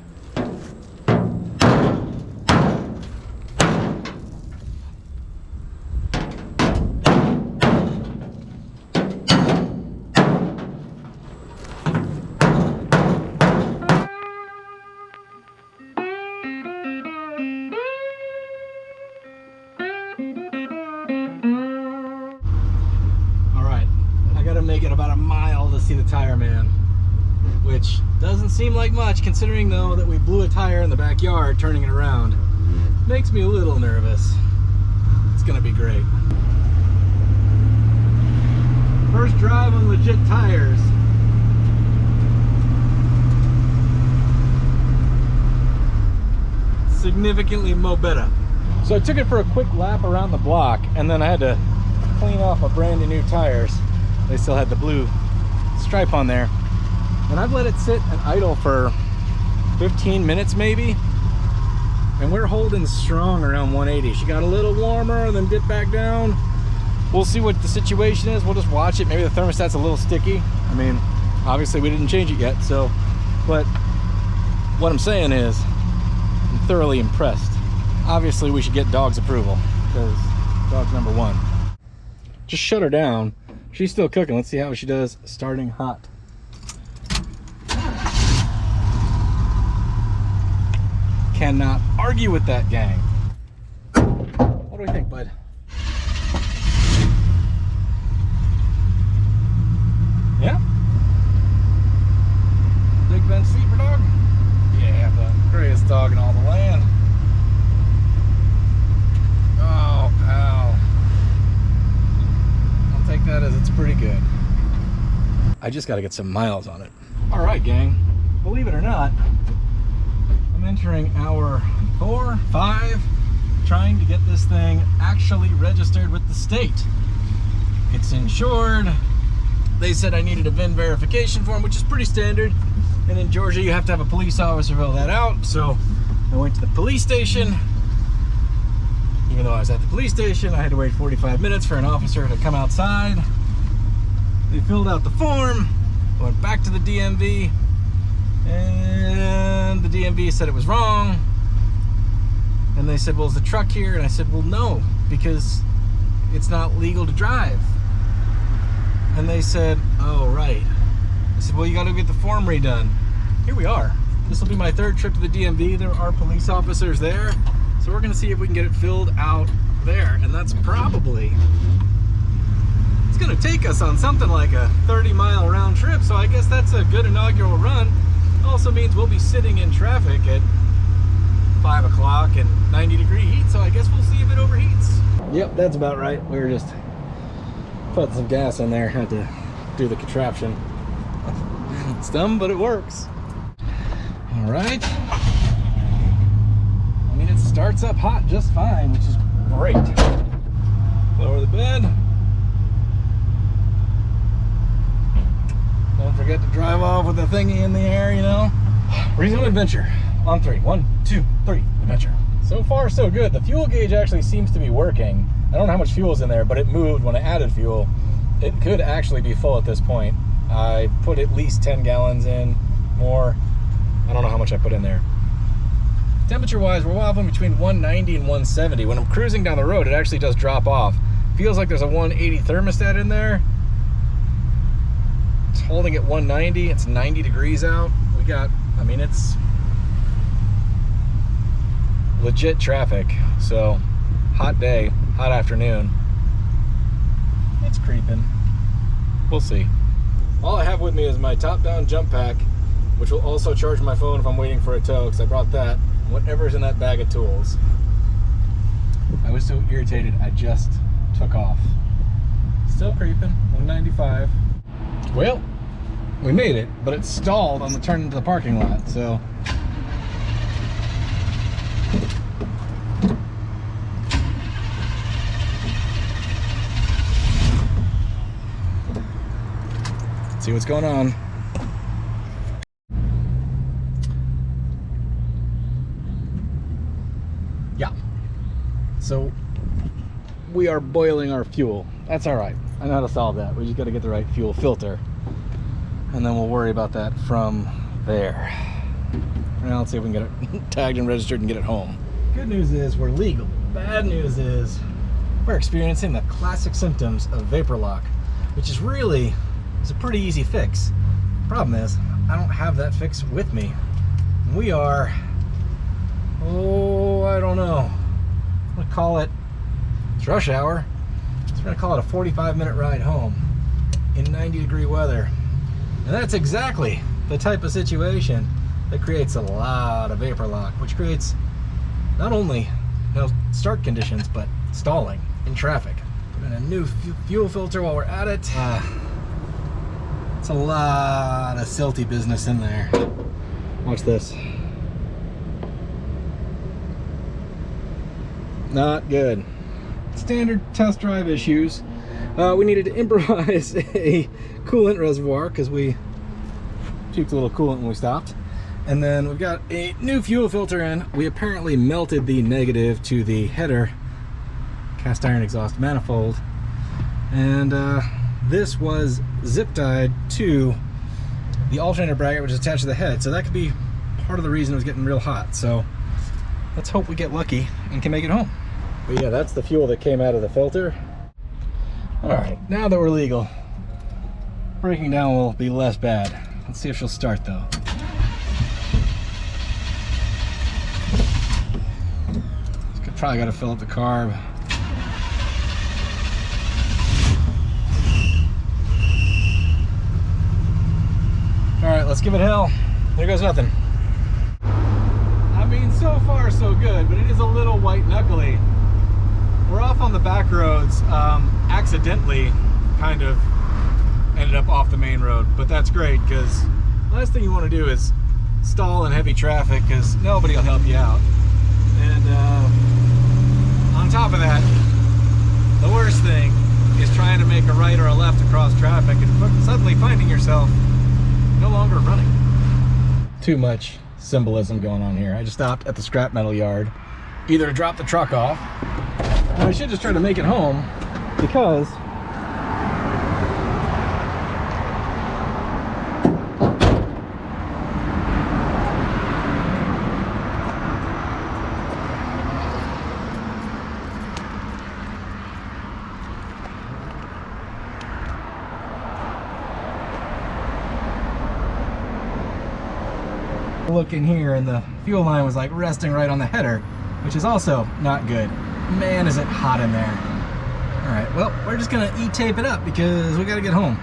Make it about a mile to see the tire man, which doesn't seem like much considering though that we blew a tire in the backyard turning it around. Makes me a little nervous. It's gonna be great. First drive on legit tires. Significantly mo better. So I took it for a quick lap around the block, and then I had to clean off my brand new tires. They still had the blue stripe on there. And I've let it sit and idle for 15 minutes maybe. And we're holding strong around 180. She got a little warmer, then dipped back down. We'll see what the situation is. We'll just watch it. Maybe the thermostat's a little sticky. I mean, obviously we didn't change it yet, so. But what I'm saying is, I'm thoroughly impressed. Obviously we should get dog's approval, because dog's number one. Just shut her down. She's still cooking. Let's see how she does starting hot. Cannot argue with that, gang. What do we think, bud? Yeah? Big bench seat for dog? Yeah, the greatest dog in all the land. Oh, pal. Take that as it's pretty good. I just got to get some miles on it. All right, gang. Believe it or not, I'm entering hour 4, 5, trying to get this thing actually registered with the state. It's insured. They said I needed a VIN verification form, which is pretty standard. And in Georgia, you have to have a police officer fill that out. So I went to the police station. Even though I was at the police station, I had to wait 45 minutes for an officer to come outside. They filled out the form, went back to the DMV, and the DMV said it was wrong. And they said, well, is the truck here? And I said, well, no, because it's not legal to drive. And they said, oh, right. I said, well, you got to get the form redone. Here we are. This will be my third trip to the DMV. There are police officers there. So we're going to see if we can get it filled out there. And that's probably, it's going to take us on something like a 30-mile round trip. So I guess that's a good inaugural run. Also means we'll be sitting in traffic at 5 o'clock and 90-degree heat. So I guess we'll see if it overheats. Yep, that's about right. We were just putting some gas in there. Had to do the contraption. It's dumb, but it works. All right. I mean, it starts up hot just fine, which is great. Lower the bed. Don't forget to drive off with the thingy in the air, you know. Resume adventure. On 3. 1, 2, 3. Adventure. So far, so good. The fuel gauge actually seems to be working. I don't know how much fuel is in there, but it moved when I added fuel. It could actually be full at this point. I put at least 10 gallons in, more. I don't know how much I put in there. Temperature-wise, we're wobbling between 190 and 170. When I'm cruising down the road, it actually does drop off. Feels like there's a 180 thermostat in there. It's holding at 190. It's 90 degrees out. We got, I mean, it's legit traffic. So, hot day, hot afternoon. It's creeping. We'll see. All I have with me is my Topdon jump pack, which will also charge my phone if I'm waiting for a tow, because I brought that, and whatever's in that bag of tools. I was so irritated, I just took off. Still creeping, 195. Well, we made it, but it stalled on the turn into the parking lot, so. Let's see what's going on. Yeah. So we are boiling our fuel. That's all right. I know how to solve that. We just got to get the right fuel filter, and then we'll worry about that from there. Now let's see if we can get it tagged and registered and get it home. Good news is we're legal. Bad news is we're experiencing the classic symptoms of vapor lock, which is really, it's a pretty easy fix. Problem is, I don't have that fix with me. We are, oh, I don't know. I'm gonna call it, it's rush hour. So we're gonna call it a 45-minute ride home in 90-degree weather. And that's exactly the type of situation that creates a lot of vapor lock, which creates not only start conditions, but stalling in traffic. Put in a new fuel filter while we're at it. It's a lot of silty business in there. Watch this. Not good. Standard test drive issues. We needed to improvise a coolant reservoir because we puked a little coolant when we stopped. And then we've got a new fuel filter in. We apparently melted the negative to the header cast iron exhaust manifold. And this was zip tied to the alternator bracket, which is attached to the head. So that could be part of the reason it was getting real hot. So let's hope we get lucky and can make it home. But yeah, that's the fuel that came out of the filter. All right, now that we're legal, breaking down will be less bad. Let's see if she'll start though. Probably got to fill up the carb. All right, let's give it hell. There goes nothing. I mean, so far so good, but it is a little white knuckly. We're off on the back roads, accidentally kind of ended up off the main road, but that's great because last thing you want to do is stall in heavy traffic because nobody will help you out. And on top of that, the worst thing is trying to make a right or a left across traffic and suddenly finding yourself no longer running. Too much symbolism going on here. I just stopped at the scrap metal yard, either to drop the truck off I should just try to make it home because look in here and the fuel line was like resting right on the header, which is also not good. Man, is it hot in there. All right, well, we're just gonna e-tape it up because we gotta get home.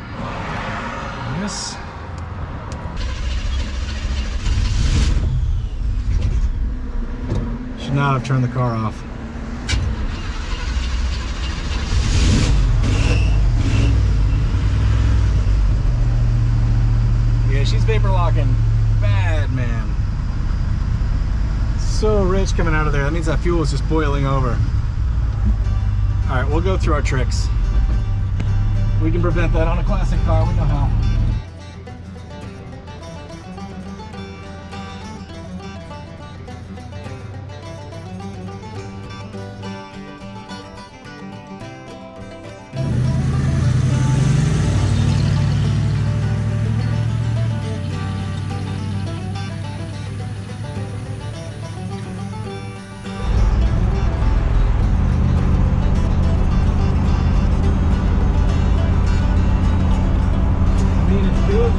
Yes. Should not have turned the car off. Yeah, she's vapor locking. Bad, man. So rich coming out of there. That means that fuel is just boiling over. All right, we'll go through our tricks. We can prevent that on a classic car. We know how.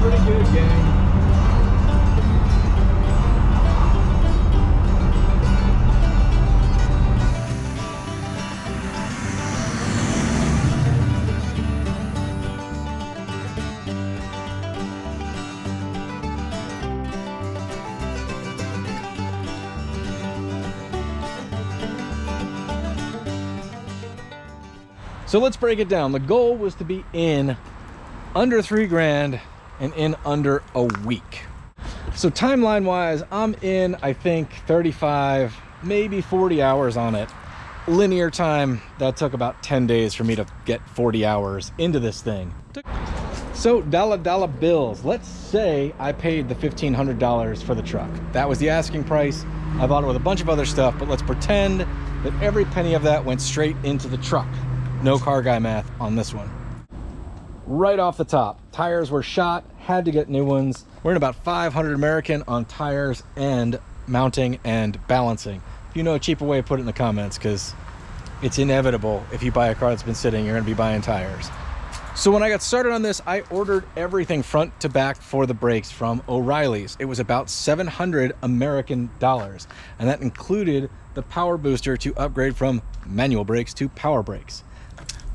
Pretty good, gang. So let's break it down. The goal was to be in under $3,000 and in under a week. So timeline wise, I'm in, I think 35, maybe 40 hours on it. Linear time, that took about 10 days for me to get 40 hours into this thing. So dollar bills. Let's say I paid the $1,500 for the truck. That was the asking price. I bought it with a bunch of other stuff, but let's pretend that every penny of that went straight into the truck. No car guy math on this one. Right off the top, tires were shot, had to get new ones. We're in about 500 American on tires and mounting and balancing. If you know a cheaper way, put it in the comments, because it's inevitable. If you buy a car that's been sitting, you're gonna be buying tires. So when I got started on this, I ordered everything front to back for the brakes from O'Reilly's. It was about 700 American dollars, and that included the power booster to upgrade from manual brakes to power brakes.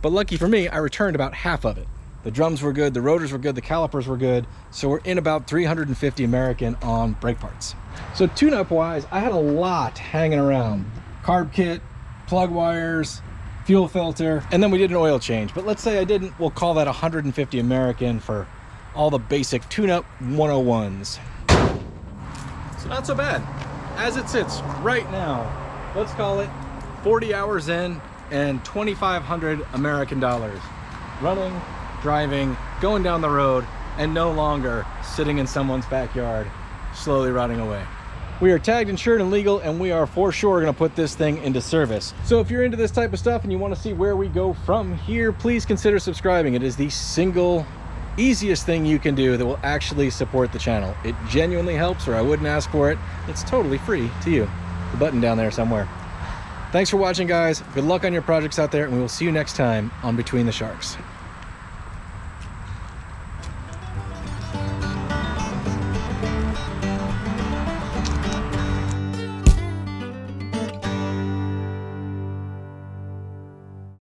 But lucky for me, I returned about half of it. The drums were good, the rotors were good, the calipers were good. So we're in about 350 American on brake parts. So tune-up wise, I had a lot hanging around. Carb kit, plug wires, fuel filter, and then we did an oil change. But let's say I didn't, we'll call that 150 American for all the basic tune-up 101s. So not so bad. As it sits right now, let's call it 40 hours in and 2,500 American dollars. Running, driving, going down the road, and no longer sitting in someone's backyard, slowly rotting away. We are tagged, insured, and legal, and we are for sure gonna put this thing into service. So if you're into this type of stuff and you wanna see where we go from here, please consider subscribing. It is the single easiest thing you can do that will actually support the channel. It genuinely helps, or I wouldn't ask for it. It's totally free to you. The button down there somewhere. Thanks for watching, guys. Good luck on your projects out there, and we will see you next time on Between the Sharks.